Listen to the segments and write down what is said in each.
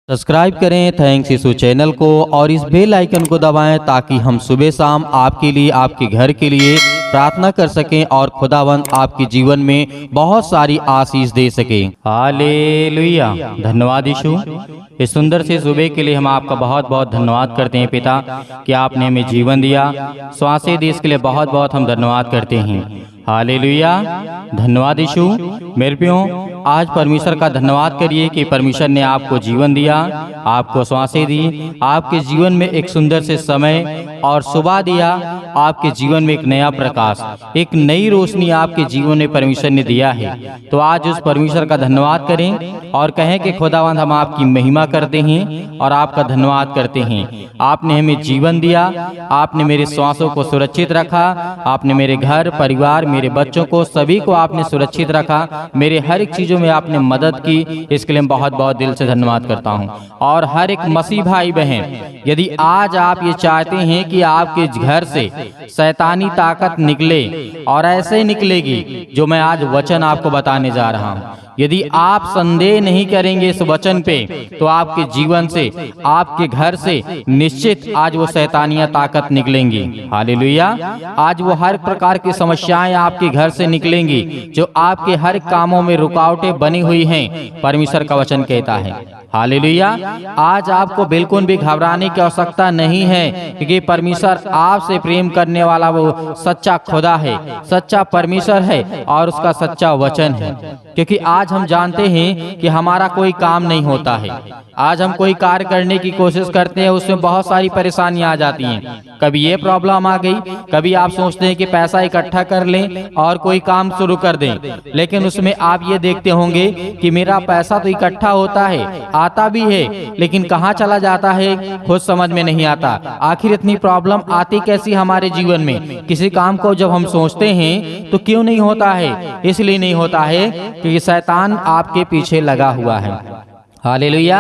Subscribe करें thanks यीशु channel को और इस बेल आइकन को दबाएं ताकि हम सुबह शाम आपके लिए आपके घर के लिए प्रार्थना कर सकें और खुदावंद आपके जीवन में बहुत सारी आशीष दे सके। हालेलुया। धन्यवाद यीशु, इस सुंदर से सुबह के लिए हम आपका बहुत बहुत धन्यवाद करते हैं पिता कि आपने हमें जीवन दिया, श्वासें दी, इसके लिए बहुत बहुत हम धन्यवाद करते हैं। हालेलुया। धन्यवाद यीशु। मेरे प्रियो, आज परमेश्वर का धन्यवाद करिए कि परमेश्वर ने आपको जीवन दिया, आपको श्वासें दी, आपके जीवन में एक सुंदर से समय और सुबह दिया, आपके जीवन में एक नया प्रकाश, एक नई रोशनी आपके जीवन में परमेश्वर ने दिया है। तो आज उस परमेश्वर का धन्यवाद करें और कहें कि खुदावंद हम आपकी महिमा करते हैं और आपका धन्यवाद करते हैं। आपने हमें जीवन दिया, आपने मेरे श्वासों को सुरक्षित रखा, आपने मेरे घर परिवार, मेरे बच्चों को, सभी को आपने सुरक्षित रखा, मेरे हर एक चीजों में आपने मदद की, इसके लिए बहुत बहुत दिल से धन्यवाद करता हूँ। और हर एक मसीह भाई बहन, यदि आज आप ये चाहते हैं कि आपके घर से शैतानी ताकत निकले और ऐसे निकलेगी जो मैं आज वचन आपको बताने जा रहा हूँ, यदि आप संदेह नहीं करेंगे इस वचन पे, तो आपके जीवन से, आपके घर से निश्चित आज वो शैतानियां ताकत निकलेंगी। हालेलुया। आज वो हर प्रकार की समस्याएं आपके घर से निकलेंगी जो आपके हर कामों में रुकावटें बनी हुई हैं, परमेश्वर का वचन कहता है। हालेलुया। आज आपको बिल्कुल भी घबराने की आवश्यकता नहीं है, क्योंकि परमेश्वर आपसे प्रेम करने वाला वो सच्चा खुदा है, सच्चा परमेश्वर है और उसका सच्चा वचन है। क्योंकि आज हम जानते हैं कि हमारा कोई काम नहीं होता है। आज हम कोई कार्य करने की कोशिश करते हैं, उसमें बहुत सारी परेशानियां आ जाती हैं। कभी ये प्रॉब्लम आ गई, कभी आप सोचते हैं कि पैसा इकट्ठा कर लें और कोई काम शुरू कर दें, लेकिन उसमें आप ये देखते होंगे कि मेरा पैसा तो इकट्ठा होता है, आता भी है, लेकिन कहाँ चला जाता है खुद समझ में नहीं आता। आखिर इतनी प्रॉब्लम आती कैसी हमारे जीवन में? किसी काम को जब हम सोचते हैं तो क्यों नहीं होता है? इसलिए नहीं होता है क्योंकि शैतान आपके पीछे लगा हुआ है। हालेलुया।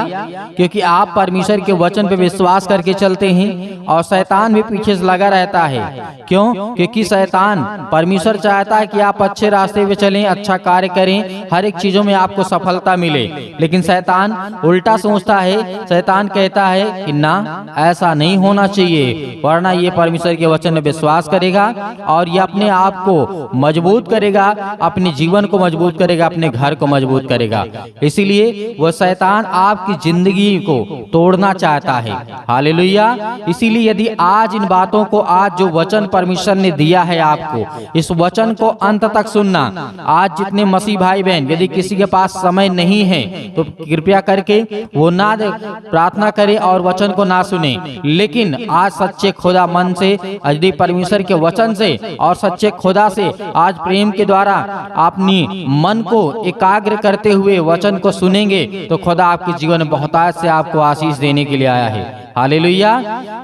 क्योंकि आप परमेश्वर के वचन पे विश्वास करके चलते हैं और शैतान भी पीछे से लगा रहता है। क्यों? क्योंकि शैतान, परमेश्वर चाहता है कि आप अच्छे रास्ते पे चलें, अच्छा कार्य करें, हर एक चीजों में आपको सफलता मिले, लेकिन शैतान उल्टा सोचता है। शैतान कहता है कि ना, ऐसा नहीं होना चाहिए, वरना ये परमेश्वर के वचन में विश्वास करेगा और ये अपने आप को मजबूत करेगा, अपने जीवन को मजबूत करेगा, अपने घर को मजबूत करेगा। इसीलिए वो शैतान आपकी जिंदगी को तोड़ना चाहता है। हालेलुया। इसीलिए यदि आज इन बातों को, आज जो वचन परमेश्वर ने दिया है आपको, इस वचन को अंत तक सुनना। आज जितने मसीह भाई बहन, यदि किसी के पास समय नहीं है तो कृपया करके वो ना प्रार्थना करे और वचन को ना सुने, लेकिन आज सच्चे खुदा मन से, यदि परमेश्वर के वचन से और सच्चे खुदा से आज प्रेम के द्वारा अपनी मन को एकाग्र करते हुए वचन को सुनेंगे तो खुदा आपके जीवन में बहुतायत से आपको आशीष देने के लिए आया है। हालेलुया।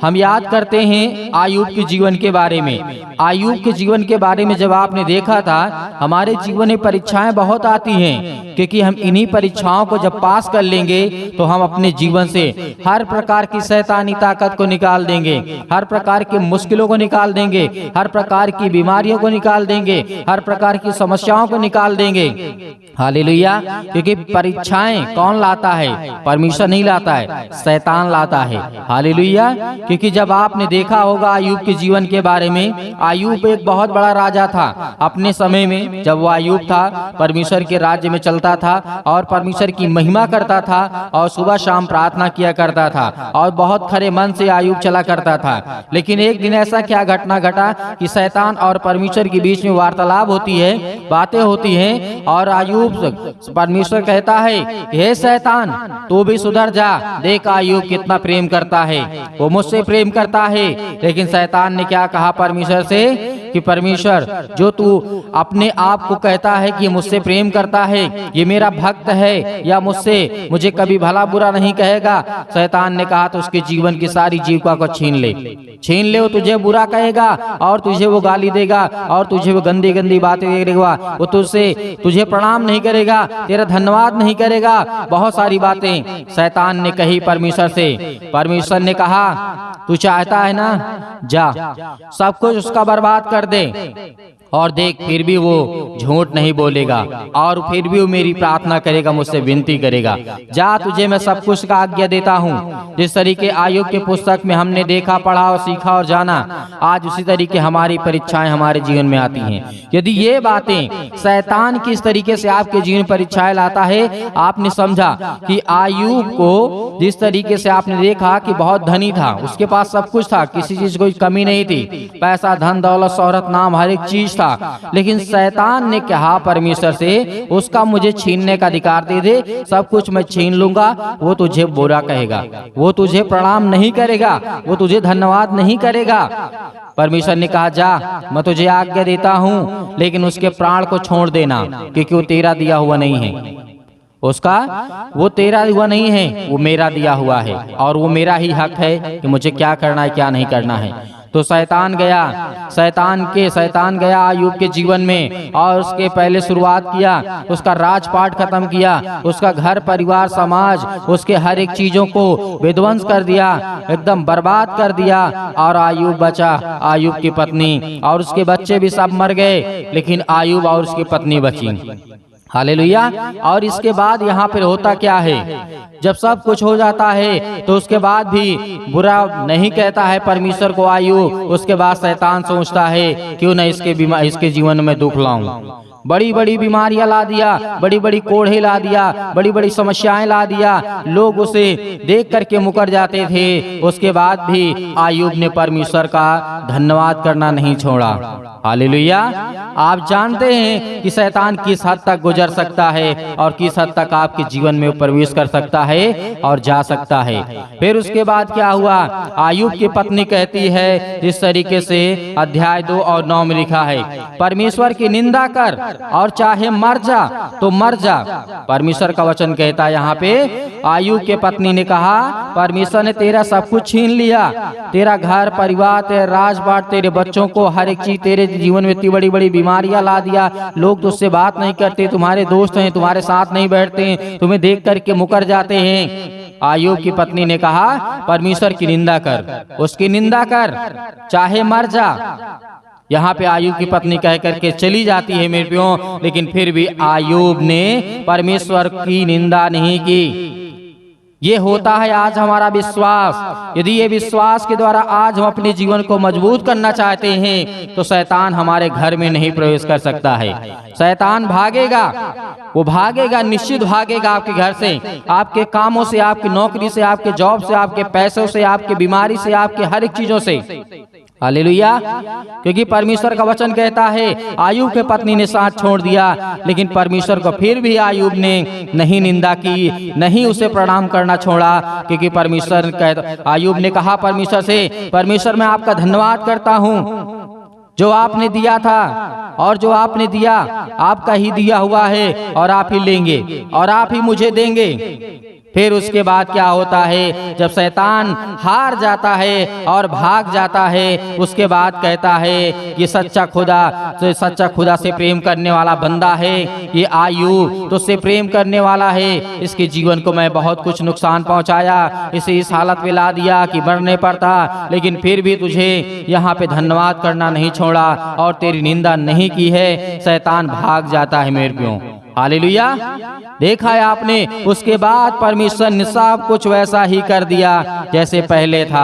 हम याद करते हैं आयूब के जीवन के बारे में। आयूब के जीवन के बारे में जब आपने देखा था, हमारे जीवन में परीक्षाएं बहुत आती हैं, क्योंकि हम इन्हीं परीक्षाओं को जब पास कर लेंगे तो हम अपने जीवन से हर प्रकार की शैतानी ताकत को निकाल देंगे, हर प्रकार की मुश्किलों को निकाल देंगे, हर प्रकार की बीमारियों को निकाल देंगे, हर प्रकार की समस्याओं को निकाल देंगे। हालेलुया। क्योंकि परीक्षाएं कौन लाता है? परमेश्वर नहीं लाता है, शैतान लाता है। हालेलुया। क्योंकि जब आपने देखा होगा आयूब के जीवन के बारे में, आयूब एक बहुत बड़ा राजा था अपने समय में। जब वो आयूब था, परमेश्वर के राज्य में चलता था और परमेश्वर की महिमा करता था और सुबह शाम प्रार्थना किया करता था और बहुत खरे मन से आयूब चला करता था। लेकिन एक दिन ऐसा क्या घटना घटा कि शैतान और परमेश्वर के बीच में वार्तालाप होती है, बातें होती हैं और आयूब, परमेश्वर कहता है, हे शैतान, तू भी सुधर जा, देख आयूब कितना प्रेम करता है, वो मुझसे प्रेम करता है। लेकिन शैतान ने क्या कहा परमेश्वर से कि परमेश्वर, जो तू अपने आप को कहता है कि मुझसे प्रेम करता है, ये मेरा भक्त है या मुझे कभी भला बुरा नहीं कहेगा। शैतान ने कहा तो उसके जीवन की सारी जीविका को छीन ले, वो तुझे बुरा कहेगा और तुझे वो गाली देगा और तुझे वो गंदी गंदी बातें करेगा, वो तुझे प्रणाम नहीं करेगा, तेरा धन्यवाद नहीं करेगा, बहुत सारी बातें शैतान ने कही परमेश्वर से। परमेश्वर ने कहा, तू चाहता है ना, जा सब कुछ उसका बर्बाद कर दे, और देख फिर भी वो झूठ नहीं बोलेगा और फिर भी वो मेरी प्रार्थना करेगा, मुझसे विनती करेगा। जा, तुझे मैं सब कुछ का आज्ञा देता हूँ। जिस तरीके आयुब के पुस्तक में हमने देखा, पढ़ा और सीखा और जाना, आज उसी तरीके हमारी परीक्षाएं हमारे जीवन में आती हैं। यदि ये बातें शैतान किस तरीके से आपके जीवन परीक्षाएं लाता है, आपने समझा कि आयुब को जिस तरीके से आपने देखा कि बहुत धनी था, उसके पास सब कुछ था, किसी चीज कोई कमी नहीं थी, पैसा, धन, दौलत, शोहरत, नाम, हर एक चीज था। लेकिन शैतान ने कहा परमेश्वर से, उसका मुझे छीनने का अधिकार दे दे, सब कुछ मैं छीन लूंगा। वो तुझे बुरा कहेगा, वो तुझे प्रणाम नहीं करेगा, वो तुझे धन्यवाद नहीं करेगा। परमेश्वर ने कहा, जा, मैं तुझे आज्ञा देता हूँ, लेकिन उसके प्राण को छोड़ देना, क्योंकि वो तेरा दिया हुआ नहीं है। उसका वो तेरा हुआ नहीं है, वो मेरा दिया हुआ है, और वो मेरा ही हक है कि मुझे क्या करना है क्या नहीं करना है। तो शैतान गया आयुब के जीवन में, और उसके पहले शुरुआत किया, उसका राजपाट खत्म किया, उसका घर परिवार समाज, उसके हर एक चीजों को विध्वंस कर दिया, एकदम बर्बाद कर दिया। और आयुब बचा, आयुब की पत्नी और उसके बच्चे भी सब मर गए, लेकिन आयुब और उसकी पत्नी बची। हालेलुया। और इसके बाद यहाँ पर होता क्या है, जब सब कुछ हो जाता है तो उसके बाद भी बुरा नहीं कहता है परमेश्वर को आयुब। उसके बाद शैतान सोचता है, क्यों न इसके जीवन में दुख लाऊं। बड़ी बड़ी बीमारियां ला दिया, बड़ी बड़ी कोढ़े ला दिया, बड़ी बड़ी समस्याएं ला दिया, लोग उसे देख करके मुकर जाते थे। उसके बाद भी आयुब ने परमेश्वर का धन्यवाद करना नहीं छोड़ा। हालेलुया। आप जानते हैं कि शैतान किस हद तक गुजर सकता है और किस हद तक आपके जीवन में प्रवेश कर सकता है और जा सकता है। फिर उसके बाद क्या हुआ, आयुब की पत्नी कहती है, जिस तरीके से अध्याय 2 और 9 में लिखा है, परमेश्वर की निंदा कर और चाहे मर जा तो मर जा। परमेश्वर का वचन कहता है यहाँ पे, आयुब के पत्नी ने कहा, परमेश्वर ने तेरा सब कुछ छीन लिया, तेरा घर परिवार, तेरा राजपाट, तेरे बच्चों को, हर एक चीज, तेरे जीवन में इतनी बड़ी बड़ी बीमारियां ला दिया, लोग तुझसे बात नहीं करते, तुम्हारे दोस्त हैं तुम्हारे साथ नहीं बैठते हैं, तुम्हें देख करके मुकर जाते हैं। आयुब की पत्नी ने कहा, परमेश्वर की निंदा कर, उसकी निंदा कर, चाहे मर जा। यहाँ पे आयुब की पत्नी कह करके चली जाती है मेरे प्रियो, लेकिन फिर भी आयुब ने परमेश्वर की निंदा नहीं की। ये होता है आज हमारा विश्वास। यदि ये विश्वास के द्वारा आज हम अपने जीवन को मजबूत करना चाहते हैं तो शैतान हमारे घर में नहीं प्रवेश कर सकता है। शैतान भागेगा, वो भागेगा, निश्चित भागेगा आपके घर से, आपके कामों से, आपकी नौकरी से, आपके जॉब से, आपके पैसों से, आपकी बीमारी से, आपके हर एक चीजों से। हालेलुया। क्योंकि परमेश्वर का वचन कहता है, आयुब के पत्नी ने साथ छोड़ दिया, लेकिन परमेश्वर को फिर भी आयुब ने नहीं निंदा की, नहीं उसे प्रणाम करना छोड़ा। क्योंकि परमेश्वर आयुब ने कहा परमेश्वर से, परमेश्वर मैं आपका धन्यवाद करता हूँ, जो आपने दिया था और जो आपने दिया आपका ही दिया हुआ है, और आप ही लेंगे और आप ही मुझे देंगे। फिर उसके बाद क्या होता है, जब शैतान हार जाता है और भाग जाता है, उसके बाद कहता है, ये सच्चा खुदा से प्रेम करने वाला बंदा है, ये आयुब तो उससे प्रेम करने वाला है, इसके जीवन को मैं बहुत कुछ नुकसान पहुंचाया, इसे इस हालत में ला दिया कि मरने पड़ता, लेकिन फिर भी तुझे यहाँ पे धन्यवाद करना नहीं छोड़ा और तेरी निंदा नहीं की है। शैतान भाग जाता है मेरे प्रियो। हालेलुया। देखा है आपने, उसके बाद परमेश्वर ने सब कुछ वैसा ही कर दिया जैसे पहले था।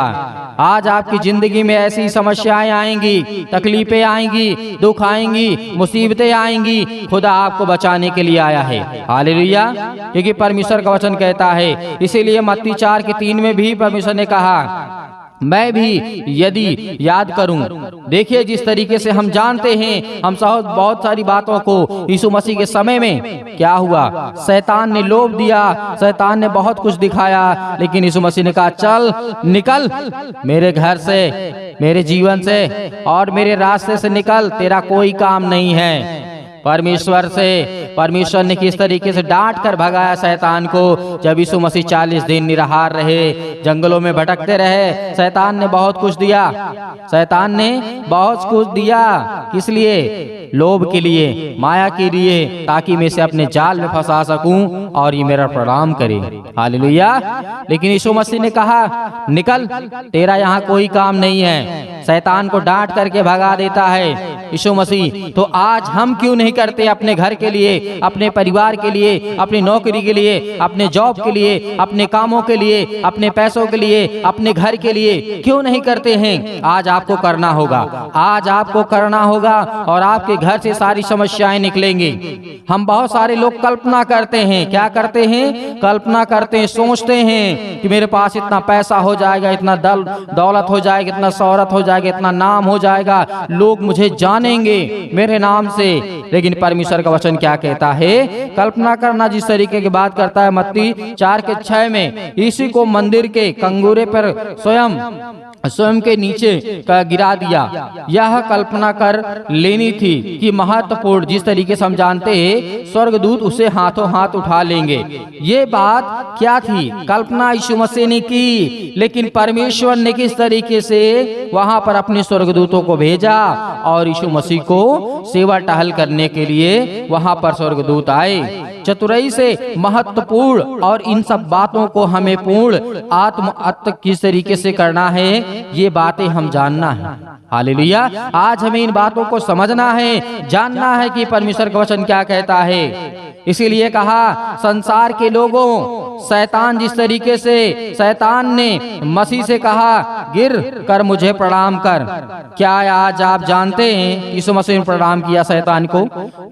आज आपकी जिंदगी में ऐसी समस्याएं आएंगी, तकलीफें आएंगी, दुख आएंगी, मुसीबतें आएंगी, खुदा आपको बचाने के लिए आया है। हालेलुया। क्योंकि परमेश्वर का वचन कहता है, इसीलिए मत्ती 4:3 में भी परमेश्वर ने कहा, मैं भी यदि याद करूं। देखिए, जिस तरीके से हम जानते हैं, हम बहुत सारी बातों को यीशु मसीह के समय में क्या हुआ, शैतान ने लोभ दिया, शैतान ने बहुत कुछ दिखाया, लेकिन यीशु मसीह ने कहा, चल निकल मेरे घर से, मेरे जीवन से और मेरे रास्ते से निकल, तेरा कोई काम नहीं है। परमेश्वर ने किस तरीके से डांट कर भगाया शैतान को। जब यीशु मसीह 40 दिन निराहार रहे, जंगलों में भटकते रहे, शैतान ने बहुत कुछ दिया, शैतान ने बहुत कुछ दिया। किस लिए? लोभ के लिए, माया के लिए, ताकि मैं इसे अपने जाल में फंसा सकूं और ये मेरा प्रणाम करे। हालेलुया। लेकिन यीशु मसीह ने कहा, निकल, तेरा यहाँ कोई काम नहीं है। शैतान को डांट करके भगा देता है। यीशु मसीह। तो आज हम क्यों नहीं करते अपने घर के लिए, अपने परिवार के लिए, अपनी नौकरी के लिए, अपने जॉब के लिए, अपने कामों के लिए, अपने पैसों के लिए, अपने घर के लिए क्यों नहीं करते हैं? आज आपको करना होगा, आज आपको करना होगा और आपके घर से सारी समस्याएं निकलेंगी। हम बहुत सारे लोग कल्पना करते हैं, क्या करते हैं? कल्पना करते हैं, सोचते हैं कि मेरे पास इतना पैसा हो जाएगा, इतना दौलत हो जाएगा, इतना शोहरत हो जाएगा, इतना नाम हो जाएगा, लोग मुझे जानेंगे मेरे नाम से। लेकिन परमेश्वर का वचन क्या कहता है? कल्पना करना जिस तरीके की बात करता है मत्ती 4:6 में, इसी को मंदिर के कंगूरे पर स्वयं के नीचे गिरा दिया। यह कल्पना कर लेनी थी कि महत्वपूर्ण जिस तरीके से हम जानते हैं स्वर्गदूत उसे हाथों हाथ उठा लेंगे। ये बात क्या थी? कल्पना यीशु मसीह ने की, लेकिन परमेश्वर ने किस तरीके से वहां पर अपने स्वर्गदूतों को भेजा और यीशु मसीह को सेवा टहल करने के लिए वहां पर स्वर्गदूत आए। चतुराई से महत्वपूर्ण और इन सब बातों को हमें पूर्ण आत्म किस तरीके से करना है, ये बातें हम जानना है। हालेलुया। आज हमें इन बातों को समझना है, जानना है कि परमेश्वर का वचन क्या कहता है। इसीलिए कहा संसार के लोगों, शैतान जिस तरीके से शैतान ने मसीह से कहा गिर कर मुझे प्रणाम कर, क्या आज आप जानते हैं यीशु मसीह ने प्रणाम किया शैतान को?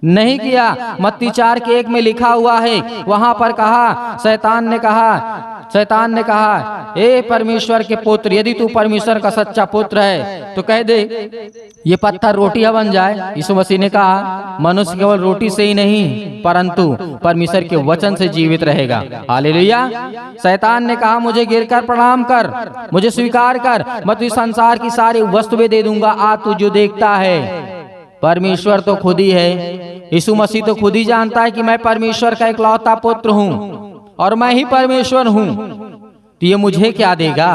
नहीं किया। मत्ती 4:1 में लिखा हुआ है, वहां पर कहा शैतान ने कहा ए परमेश्वर के पुत्र, यदि तू परमेश्वर का सच्चा पुत्र है तो कह दे ये पत्थर रोटियां बन जाए। यीशु मसीह ने कहा मनुष्य केवल रोटी से ही नहीं परंतु परमेश्वर के वचन से जीवित रहेगा। हालेलुया। शैतान ने कहा मुझे गिरकर प्रणाम कर, मुझे स्वीकार कर, मैं तुझे संसार की सारी वस्तुएं दे दूंगा, आज तू जो देखता है। परमेश्वर तो खुद ही है, यीशु मसीह तो खुद ही जानता है कि मैं परमेश्वर का इकलौता पुत्र हूँ और मैं ही परमेश्वर हूँ, तो ये मुझे क्या देगा?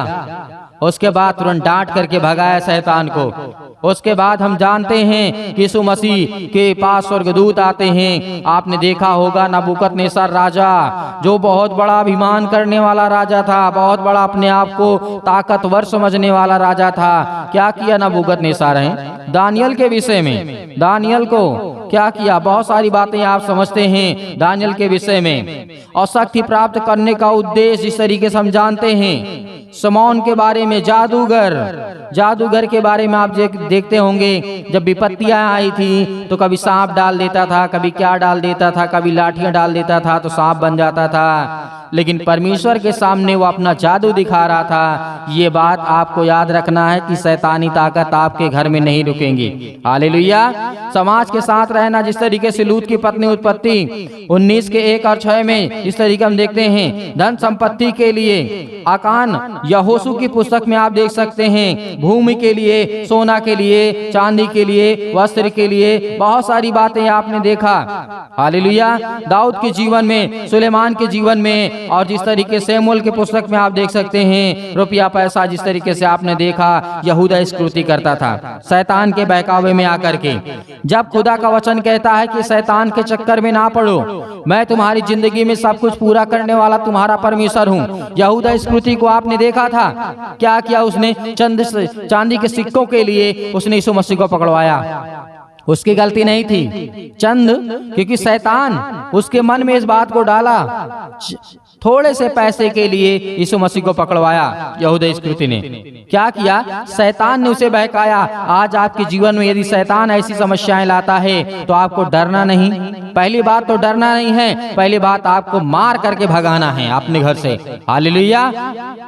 उसके बाद तुरंत डांट करके भगाया शैतान को। उसके बाद हम जानते हैं कि यीशु मसीह के पास स्वर्गदूत आते हैं। आपने देखा होगा नबूकदनेस्सर राजा, जो बहुत बड़ा अभिमान करने वाला राजा था, बहुत बड़ा अपने आप को ताकतवर समझने वाला राजा था। क्या किया नबूकदनेस्सर है दानियल के विषय में? दानियल को क्या किया? बहुत सारी बातें आप समझते हैं दानियल के विषय में। और शक्ति प्राप्त करने का उद्देश्य इस तरीके से हम जानते हैं। शमौन के बारे में, जादूगर के बारे में आप देखते होंगे, जब विपत्तियां आई थी तो कभी सांप डाल देता था, कभी क्या डाल देता था, कभी लाठियां डाल देता था तो सांप बन जाता था। लेकिन परमेश्वर के सामने वो अपना जादू दिखा रहा था। ये बात आपको याद रखना है कि शैतानी ताकत आपके घर में नहीं रुकेंगी। हालेलुया। समाज के साथ रहना, जिस तरीके से लूत की पत्नी उत्पत्ति 19:1-6 में इस तरीके हम देखते हैं, धन संपत्ति के लिए आकान यहोशू की पुस्तक में आप देख सकते हैं, भूमि के लिए, सोना के लिए, चांदी के लिए, वस्त्र के लिए, बहुत सारी बातें आपने देखा। हालेलुया। दाऊद के जीवन में, सुलेमान के जीवन में, और जिस तरीके से शमूएल की पुस्तक में आप देख सकते हैं, रुपया पैसा जिस तरीके से आपने देखा यहूदा इस्करियोती करता था शैतान के बहकावे में आकर के। जब खुदा का वचन कहता है कि शैतान के चक्कर में ना पड़ो, मैं तुम्हारी जिंदगी में सब कुछ पूरा करने वाला तुम्हारा परमेश्वर हूँ। यहूदा इस्करियोती को आपने देखा था, क्या किया उसने? चांदी के सिक्कों के लिए उसने यीशु मसीह को पकड़वाया। उसकी गलती नहीं थी, क्योंकि शैतान उसके मन में इस बात को डाला, थोड़े से पैसे के लिए यीशु मसीह को पकड़वाया यहूदा इस्करियोती ने। क्या किया? शैतान ने उसे बहकाया। आज आपके जीवन में यदि शैतान ऐसी समस्याएं लाता है तो आपको डरना नहीं। पहली बात तो डरना नहीं है, पहली बात आपको मार करके भगाना है अपने घर से। हालेलुया।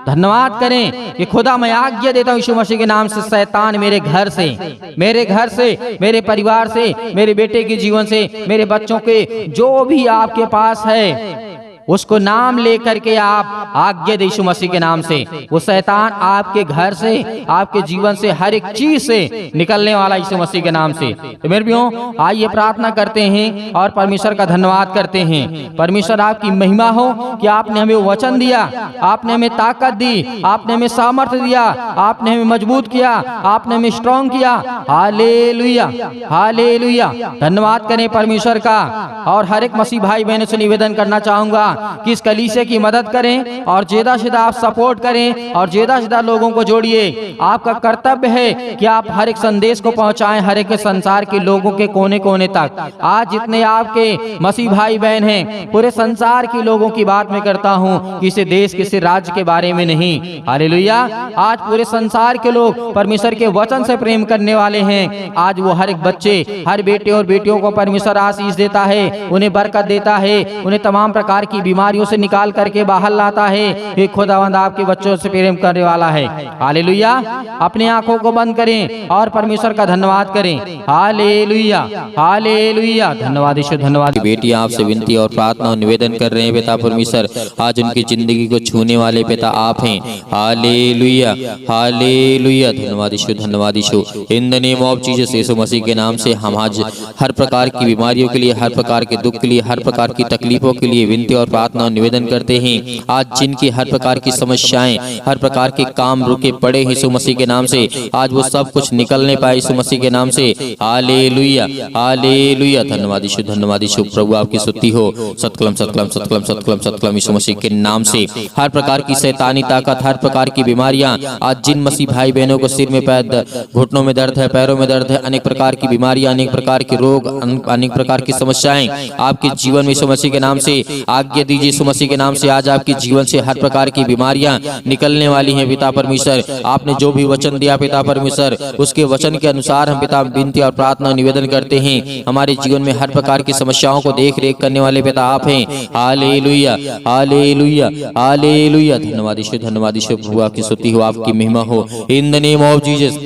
धन्यवाद करें कि खुदा मैं आज्ञा देता हूँ यीशु मसीह के नाम से, शैतान मेरे घर से, मेरे परिवार से, मेरे बेटे के जीवन से, मेरे बच्चों के, जो भी आपके पास है उसको नाम लेकर के आप आज्ञा दे यीशु मसीह के नाम से। वो शैतान आपके घर से, आपके जीवन से, हर एक चीज से निकलने वाला यीशु मसीह के नाम से। तो मेरे भाइयों, आइए प्रार्थना करते हैं और परमेश्वर का धन्यवाद करते हैं। परमेश्वर आपकी महिमा हो कि आपने हमें वचन दिया, आपने हमें ताकत दी, आपने हमें सामर्थ्य दिया, आपने हमें मजबूत किया, आपने हमें स्ट्रॉन्ग किया। Hallelujah, hallelujah. धन्यवाद करें परमेश्वर का। और हर एक मसीह भाई बहनों से निवेदन करना चाहूंगा कि इस कलीसिया की मदद करें और ज्यादा से ज्यादा आप सपोर्ट करें और ज्यादा से ज्यादा लोगों को जोड़िए। आपका कर्तव्य है कि आप हर एक संदेश को पहुंचाएं हर एक संसार के लोगों के कोने कोने तक। आज जितने आपके मसीह भाई बहन हैं, पूरे संसार के लोगों की बात मैं करता हूं, किसी देश किसी राज्य के बारे में नहीं। हालेलुया। आज पूरे संसार के लोग परमेश्वर के वचन से प्रेम करने वाले हैं। आज वो हर एक बच्चे, हर बेटे और बेटियों को परमेश्वर आशीष देता है, उन्हें बरकत देता है, उन्हें तमाम प्रकार की बीमारियों से निकाल करके बाहर लाता है। ये खुदावंद आपके बच्चों से प्रेम करने वाला है। हालेलुया। अपनी आंखों को बंद करें और परमेश्वर का धन्यवाद करें। Hallelujah, hallelujah. धन्यवाद ईश्वर, धन्यवाद। बेटी आपसे विनती और प्रार्थना और निवेदन कर रहे हैं पिता परमेश्वर, आज उनकी जिंदगी को छूने वाले पिता आप हैं। Hallelujah, hallelujah. धन्यवाद ईश्वर, धन्यवाद ईश्वर। In the name of Jesus, Yeshu Masih के नाम से हम आज हर प्रकार की बीमारियों के लिए, हर प्रकार के दुख के लिए, हर प्रकार की तकलीफों के लिए विनती और प्रार्थना और निवेदन करते हैं। आज जिनकी हर प्रकार की समस्याएं, हर प्रकार के काम रुके पड़े यीशु मसीह के नाम से, आज वो सब कुछ निकलने पाए यीशु मसीह के नाम से। Hallelujah, hallelujah. धन्यवाद ईश्वर, धन्यवाद ईश्वर। प्रभु आपकी स्तुति हो। सतकलम सतकलम सतकलम सतकलम सतकलम यीशु मसीह के नाम से हर प्रकार की शैतानी ताकत, हर प्रकार की बीमारियां, आज जिन मसीह भाई बहनों को सिर में पैर, घुटनों में दर्द है, पैरों में दर्द है, अनेक प्रकार की बीमारियां, अनेक प्रकार के रोग, अनेक प्रकार की समस्याएं आपके जीवन में यीशु मसीह के नाम से आज्ञा दीजिए। यीशु मसीह के नाम से आज आपके जीवन से हर प्रकार की बीमारियां निकलने वाली हैं पिता परमेश्वर। आपने जो भी वचन दिया पिता परमेश्वर, उसके वचन के अनुसार हम पिता विनती और प्रार्थना निवेदन करते हैं। हमारे जीवन में हर प्रकार की समस्याओं को देख रेख करने वाले पिता आप हैं। Hallelujah, hallelujah, hallelujah. धन्यवाद ईश्वर, धन्यवाद ईश्वर। प्रभु आपकी स्तुति हो, आपकी महिमा हो। In the name of Jesus,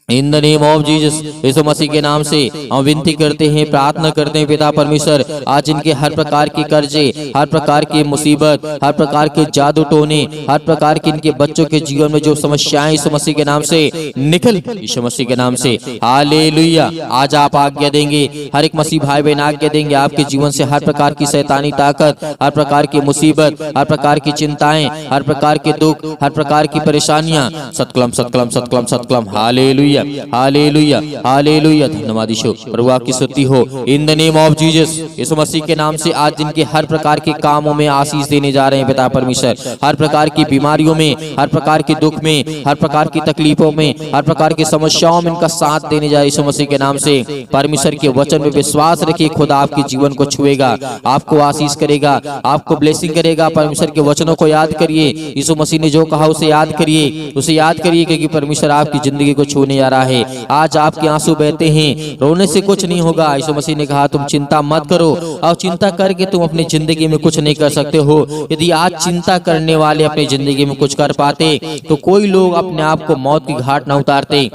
in the name of Jesus, Yeshu Masih के नाम से हम विनती करते हैं, प्रार्थना करते हैं पिता परमेश्वर, आज इनके हर प्रकार की कर्जे, हर प्रकार की मुसीबत, हर प्रकार के जादू टोने, हर प्रकार के इनके बच्चों के जीवन में जो समस्याएं यीशु मसीह के नाम से निकल यीशु मसीह के नाम से। हालेलुया। आज आप आज्ञा देंगे, हर एक मसीह भाई बहन आज्ञा देंगे, आपके जीवन से हर प्रकार की शैतानी ताकत, हर प्रकार की मुसीबत, हर प्रकार की चिंताएं, हर प्रकार के दुख, हर प्रकार की परेशानियां सतकलम सतकलम सतकलम सतकलम। Hallelujah, hallelujah, hallelujah. धन्यवाद ईश्वर। प्रभु आपकी स्तुति हो। In the name of Jesus, Yeshu Masih के नाम से आज इनके हर प्रकार के कामों में आशीष देने जा रहे हैं पिता परमेश्वर। हर प्रकार की बीमारियों में, हर प्रकार के दुख में, हर प्रकार की तकलीफों में, हर प्रकार की समस्याओं में इनका साथ देने जा रहे यीशु मसीह के नाम से। परमेश्वर के वचन में विश्वास रखिए, खुदा आपके जीवन को छुएगा, आपको आशीष करेगा, आपको ब्लेसिंग करेगा। परमेश्वर के वचनों को याद करिए, यीशु मसीह ने जो कहा उसे याद करिए, उसे याद करिए, क्योंकि परमेश्वर आपकी जिंदगी को छूने जा रहा है। आज आपके आंसू बहते हैं, रोने से कुछ नहीं होगा। यीशु मसीह ने कहा तुम चिंता मत करो, और चिंता करके तुम अपनी जिंदगी में कुछ नहीं कर सकते हो। यदि आज चिंता करने वाले अपनी जिंदगी में कुछ कर पाते, तो कोई लोग अपने आप को मौत की घाट न उतारते।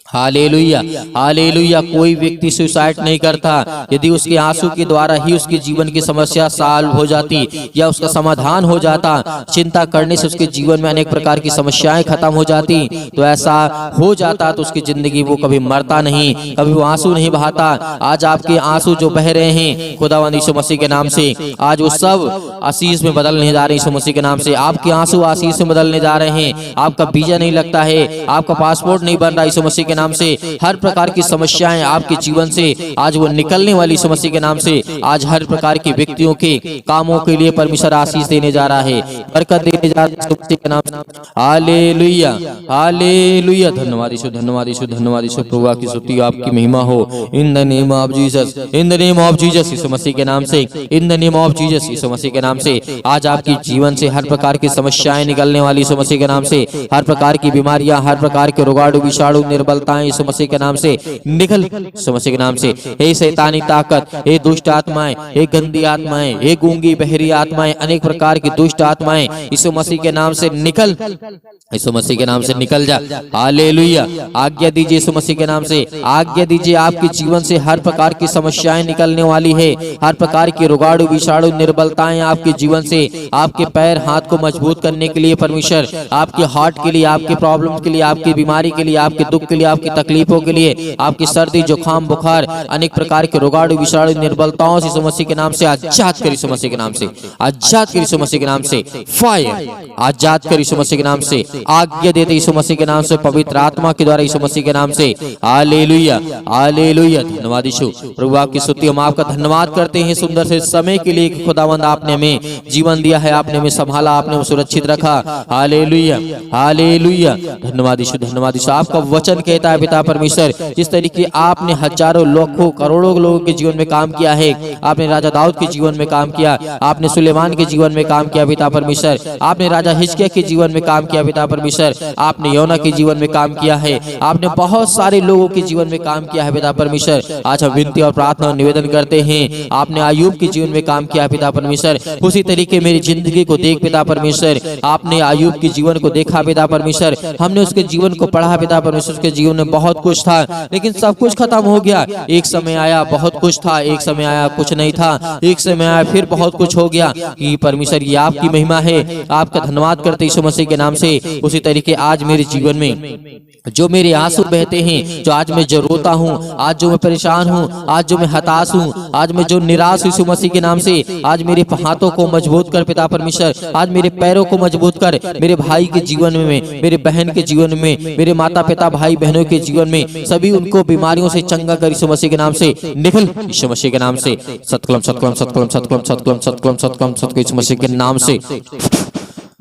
Hallelujah, hallelujah. कोई व्यक्ति सुसाइड नहीं करता यदि उसके आंसू के द्वारा ही उसके जीवन की समस्या सॉल्व हो जाती या उसका समाधान हो जाता। चिंता करने से उसके जीवन में अनेक प्रकार की समस्याएं खत्म हो जाती। तो ऐसा हो जाता तो उसकी जिंदगी वो कभी मरता नहीं, कभी वो आंसू नहीं बहाता। आज आपके आंसू जो बह रहे हैं खुदावंद यीशु मसीह के नाम से, आज वो सब आशीष में बदलने जा रहे हैं यीशु मसीह के नाम से। आपके आंसू आशीष में बदलने जा रहे हैं। आपका वीजा नहीं लगता है, आपका पासपोर्ट नहीं बन रहा यीशु मसीह के नाम से। हर प्रकार की समस्याएं आपके जीवन से आज वो निकलने वाली यीशु मसीह के नाम से। आज हर प्रकार के व्यक्तियों के कामों के लिए परमेश्वर आशीष देने जा रहा है, बरकत देने जा रहा है यीशु मसीह के नाम से। Hallelujah, hallelujah. धन्यवाद यीशु, धन्यवाद यीशु, धन्यवाद यीशु। प्रभु की स्तुति, आपकी महिमा हो। In the name of Jesus, in the name of Jesus, Yeshu Masih के नाम से, in the name of Jesus, Yeshu Masih के नाम से। आज आपके जीवन से हर प्रकार की समस्याएं निकलने वाली यीशु मसीह के नाम से। हर प्रकार की बीमारियां, हर प्रकार के रोगाणु विषाणु निर्बलताएं यीशु मसीह के नाम से निकल यीशु मसीह के नाम से। हे शैतानी ताकत, हे दुष्ट आत्माएं, हे गंदी आत्माएं, हे गूंगी बहरी आत्माएं, अनेक प्रकार की दुष्ट आत्माएं यीशु मसीह के नाम से निकल, यीशु मसीह के नाम से निकल जा। हालेलुया। आज्ञा दीजिए यीशु मसीह के नाम से, आज्ञा दीजिए। आपके जीवन से हर प्रकार की समस्याएं निकलने वाली है। हर प्रकार के रोगाणु विषाणु निर्बलताएं आपके जीवन से, आपके पैर हाथ को मजबूत करने के लिए परमेश्वर, आपके हार्ट के लिए, आपके प्रॉब्लम के लिए, आपकी बीमारी के लिए, आपके दुख के लिए, आपके आपकी तकलीफों के लिए, आपकी सर्दी जुकाम बुखार अनेक प्रकार के रोगाणु विषाणु निर्बलताओं से यीशु मसीह के नाम से आजाद कर, यीशु मसीह के नाम से आजाद कर, यीशु मसीह के नाम से फायर आजाद कर, यीशु मसीह के नाम से आज्ञा देते यीशु मसीह के नाम से, पवित्र आत्मा के द्वारा यीशु मसीह के नाम से। Hallelujah hallelujah. धन्यवाद यीशु। प्रभु आपकी स्तुति, हम आपका धन्यवाद करते हैं सुंदर से समय के लिए कि खुदावंद आपने हमें जीवन दिया है, आपने हमें संभाला, आपने हमें सुरक्षित रखा। Hallelujah hallelujah. धन्यवाद यीशु धन्यवाद यीशु। आपका वचन कहता है पिता परमेश्वर, जिस तरीके आपने हजारों लाखों करोड़ों लोगों के जीवन में काम किया है, आपने राजा दाऊद के जीवन में काम किया, आपने सुलेमान के जीवन में काम किया पिता परमेश्वर, आपने राजा हिजकिय्याह के जीवन में काम किया पिता परमेश्वर, आपने योना के जीवन में काम किया है, आपने बहुत सारे लोगों के जीवन में काम किया है पिता परमेश्वर। आज हम विनती और प्रार्थना और निवेदन करते हैं, आपने आयूब के जीवन में काम किया पिता परमेश्वर, उसी तरीके मेरी जिंदगी को देख पिता परमेश्वर, आपने आयूब के जीवन को देखा पिता परमेश्वर, हमने उसके जीवन को पढ़ा पिता परमेश्वर, उसके जीवन में बहुत कुछ था लेकिन सब कुछ खत्म हो गया। एक समय आया बहुत कुछ था, एक समय आया कुछ नहीं था, एक समय आया फिर बहुत कुछ हो गया। कि परमेश्वर ये आपकी महिमा है, आपका धन्यवाद करते यीशु मसीह के नाम से। उसी तरीके आज मेरे जीवन में जो मेरे आंसू बहते हैं, जो आज मैं जो रोता हूँ, आज जो मैं परेशान हूँ, आज जो मैं हताश हूँ, आज मैं जो निराश यीशु मसीह के नाम से, आज मेरे हाथों को मजबूत कर पिता परमेश्वर, आज मेरे पैरों को मजबूत कर, मेरे भाई के जीवन में, मेरे बहन के जीवन में, मेरे माता पिता भाई बहनों के जीवन में, सभी उनको बीमारियों से चंगा कर यीशु मसीह के नाम से। निकल यीशु मसीह के नाम से। सतकलम सतकलम सतकलम सतकलम सतकलम सतकलम सतकलम सतकलम यीशु मसीह के नाम से,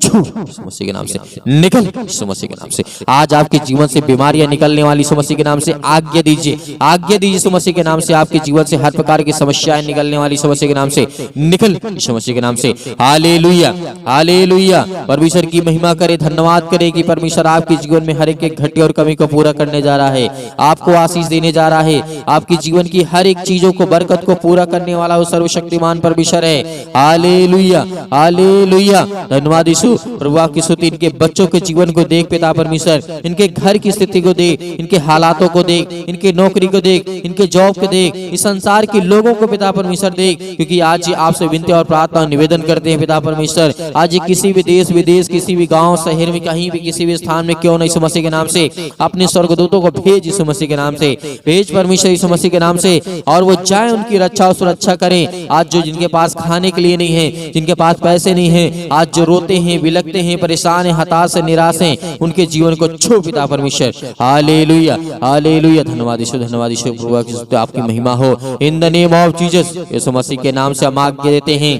यीशु मसीह के नाम से निकल, यीशु मसीह के नाम से। आज आपके जीवन से बीमारियां निकलने वाली यीशु मसीह के नाम से आज्ञा दीजिए, आज्ञा दीजिए यीशु मसीह के नाम से। आपके जीवन से हर प्रकार की समस्याएं निकलने वाली यीशु मसीह के नाम से निकल, यीशु मसीह के नाम से। Hallelujah hallelujah. परमेश्वर की महिमा करे, धन्यवाद करे कि परमेश्वर आपके जीवन में हर एक घटी और कमी को पूरा करने जा रहा है, आपको आशीष देने जा रहा है, आपके जीवन की हर एक चीजों को बरकत को पूरा करने वाला वो सर्वशक्तिमान परमेश्वर है। Hallelujah hallelujah. धन्यवाद यीशु। प्रभु आपकी स्तुति, इनके बच्चों के जीवन को देख पिता परमेश्वर, इनके घर की स्थिति को देख, इनके हालातों को देख, इनके नौकरी को देख, इनके जॉब को देख, इस संसार के लोगों को पिता परमेश्वर देख, क्योंकि आज ये आपसे विनती और प्रार्थना निवेदन करते हैं पिता परमेश्वर। आज ये किसी भी देश विदेश, किसी भी गांव शहर में, कहीं भी किसी भी स्थान में क्यों नहीं, यीशु मसीह के नाम से अपने स्वर्गदूतों को भेज, यीशु मसीह के नाम से भेज परमेश्वर, यीशु मसीह के नाम से, और वो जाए उनकी रक्षा और सुरक्षा करें। आज जो जिनके पास खाने के लिए नहीं है, जिनके पास पैसे नहीं है, आज जो रोते हैं विलकते हैं, परेशान है, हताश है, निराश हैं, उनके जीवन को छू पिता परमेश्वर। Hallelujah hallelujah. धन्यवाद यीशु धन्यवाद यीशु। प्रभु आपकी महिमा हो in the name of Jesus. Yeshu Masih के नाम से हम आज्ञा देते हैं,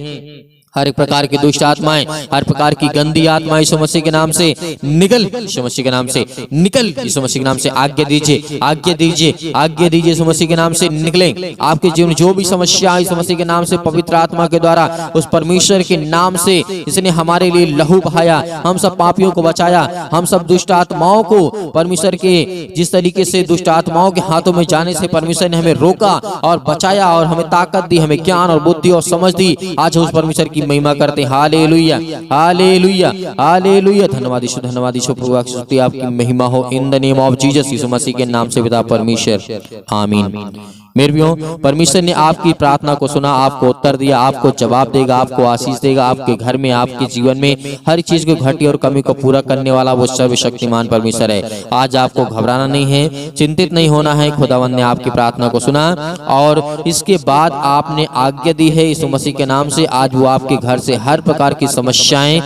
हर एक प्रकार की दुष्ट आत्माएं, हर प्रकार की गंदी आत्माएं यीशु मसीह के नाम से निकल, यीशु मसीह के नाम से निकल, यीशु मसीह के नाम से आज्ञा दीजिए, आज्ञा दीजिए, आज्ञा दीजिए, यीशु मसीह के नाम से निकलें। आपके जीवन जो भी समस्या यीशु मसीह के नाम से पवित्र आत्मा के द्वारा, उस परमेश्वर के नाम से, इसने हमारे लिए लहू बहाया, हम सब पापियों को बचाया, हम सब दुष्ट आत्माओं को परमेश्वर के जिस तरीके से दुष्ट आत्माओं के हाथों में जाने से परमेश्वर ने हमें रोका और बचाया और हमें ताकत दी, हमें ज्ञान और बुद्धि और समझ दी। आज उस परमेश्वर की महिमा करते हैं। Hallelujah hallelujah hallelujah. धन्यवाद यीशु धन्यवाद यीशु। प्रभु आपकी महिमा हो in the name of Jesus. Yeshu Masih के नाम से पिता परमेश्वर, आमीन। मेरे भाइयों, परमेश्वर ने आपकी प्रार्थना को सुना, आपको उत्तर दिया, आपको जवाब देगा, आपको आशीष देगा। आपके घर में, आपके जीवन में हर चीज को घटी और कमी को पूरा करने वाला वो सर्वशक्तिमान परमेश्वर है। आज आपको घबराना नहीं है, चिंतित नहीं होना है। खुदावंद ने आपकी प्रार्थना को सुना और इसके बाद आपने आज्ञा दी है यीशु मसीह के नाम से। आज वो आपके घर से हर प्रकार की समस्याएं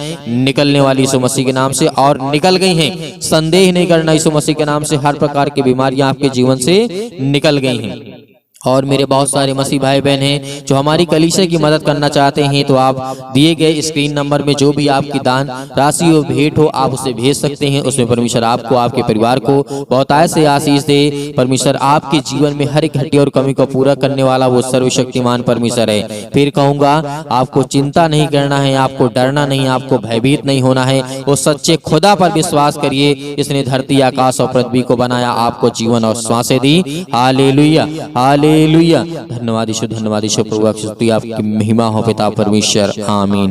निकलने वाली यीशु मसीह के नाम से और निकल गई हैं। संदेह नहीं करना, यीशु मसीह के नाम से हर प्रकार की बीमारियां आपके जीवन से निकल गई हैं। और मेरे बहुत सारे मसीह भाई बहन हैं जो हमारी कलीसिया की मदद करना चाहते हैं, तो आप दिए गए स्क्रीन नंबर में जो भी आपकी दान राशि हो, भेंट हो, आप उसे भेज सकते हैं। उसमें परमेश्वर आपको, आपके परिवार को बहुतायत से आशीष दे। परमेश्वर आपके जीवन में हर एक घटी और कमी को पूरा करने वाला वो सर्वशक्तिमान परमेश्वर है। फिर कहूंगा, आपको चिंता नहीं करना है, आपको डरना नहीं, आपको भयभीत नहीं होना है। वो सच्चे खुदा पर विश्वास करिए, इसने धरती आकाश और पृथ्वी को बनाया, आपको जीवन और श्वासें दी। Hallelujah hallelujah. धन्यवाद यीशु धन्यवाद यीशु। प्रभु आपकी महिमा हो पिता परमेश्वर, आमीन।